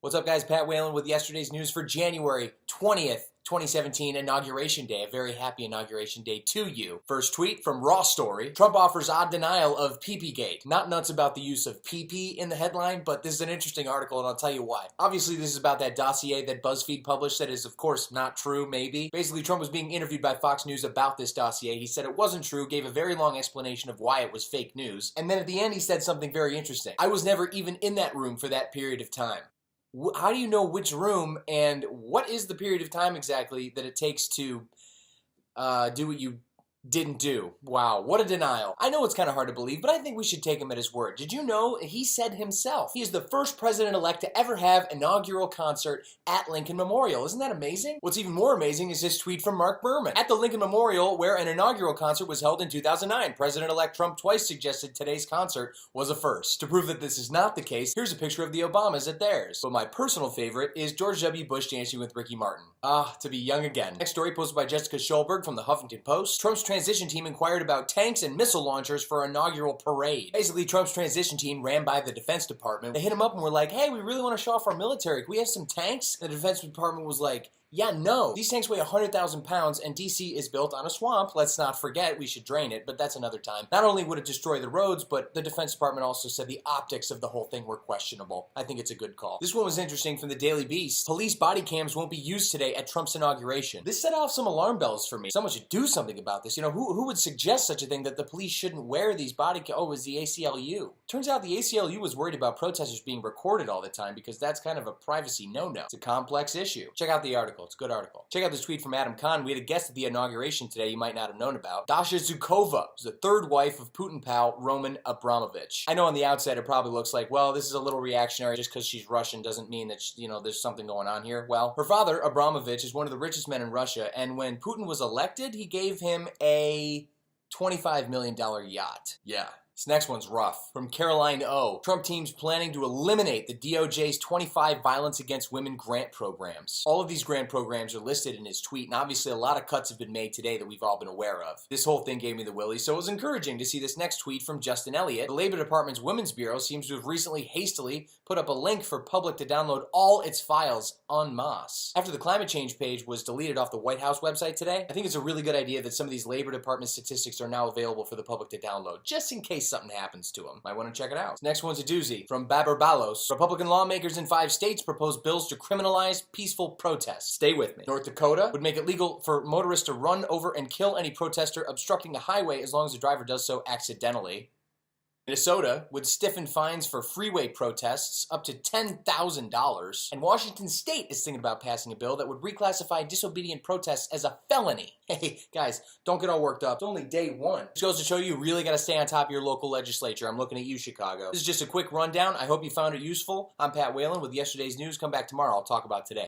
What's up, guys? Pat Whalen with yesterday's news for January 20th, 2017, Inauguration Day. A very happy Inauguration Day to you. First tweet from Raw Story. Trump offers odd denial of PP-gate. Not nuts about the use of PP in the headline, but this is an interesting article, and I'll tell you why. Obviously, this is about that dossier that BuzzFeed published that is, of course, not true, maybe. Basically, Trump was being interviewed by Fox News about this dossier. He said it wasn't true, gave a very long explanation of why it was fake news, and then at the end, he said something very interesting. I was never even in that room for that period of time. How do you know which room, and what is the period of time exactly that it takes to do what you didn't do? Wow, what a denial. I know it's kind of hard to believe, but I think we should take him at his word. Did you know he said himself he is the first president-elect to ever have inaugural concert at Lincoln Memorial? Isn't that amazing? What's even more amazing is this tweet from Mark Berman. At the Lincoln Memorial, where an inaugural concert was held in 2009, President-elect Trump twice suggested today's concert was a first. To prove that this is not the case, here's a picture of the Obamas at theirs. But my personal favorite is George W. Bush dancing with Ricky Martin. Ah, to be young again. Next story posted by Jessica Schulberg from the Huffington Post. Trump's transition team inquired about tanks and missile launchers for inaugural parade. Basically, Trump's transition team ran by the Defense Department. They hit him up and were like, hey, we really want to show off our military. Can we have some tanks? The Defense Department was like, yeah, no. These tanks weigh 100,000 pounds, and D.C. is built on a swamp. Let's not forget, we should drain it, but that's another time. Not only would it destroy the roads, but the Defense Department also said the optics of the whole thing were questionable. I think it's a good call. This one was interesting from the Daily Beast. Police body cams won't be used today at Trump's inauguration. This set off some alarm bells for me. Someone should do something about this. You know, who would suggest such a thing, that the police shouldn't wear these body cams? Oh, it was the ACLU. Turns out the ACLU was worried about protesters being recorded all the time because that's kind of a privacy no-no. It's a complex issue. Check out the article. It's a good article. Check out this tweet from Adam Kahn. We had a guest at the inauguration today you might not have known about. Dasha Zhukova is the third wife of Putin pal Roman Abramovich. I know on the outside it probably looks like, well, this is a little reactionary. Just because she's Russian doesn't mean that, you know, there's something going on here. Well, her father, Abramovich, is one of the richest men in Russia, and when Putin was elected, he gave him a $25 million yacht. Yeah. This next one's rough. From Caroline O. Trump team's planning to eliminate the DOJ's 25 violence against women grant programs. All of these grant programs are listed in his tweet, and obviously a lot of cuts have been made today that we've all been aware of. This whole thing gave me the willies, so it was encouraging to see this next tweet from Justin Elliott. The Labor Department's Women's Bureau seems to have recently hastily put up a link for public to download all its files en masse. After the climate change page was deleted off the White House website today, I think it's a really good idea that some of these Labor Department statistics are now available for the public to download, just in case something happens to them. Might want to check it out. This next one's a doozy. From Baber Balos. Republican lawmakers in 5 states propose bills to criminalize peaceful protests. Stay with me. North Dakota would make it legal for motorists to run over and kill any protester obstructing a highway as long as the driver does so accidentally. Minnesota would stiffen fines for freeway protests up to $10,000. And Washington State is thinking about passing a bill that would reclassify disobedient protests as a felony. Hey, guys, don't get all worked up. It's only day one. This goes to show you really got to stay on top of your local legislature. I'm looking at you, Chicago. This is just a quick rundown. I hope you found it useful. I'm Pat Whalen with yesterday's news. Come back tomorrow. I'll talk about today.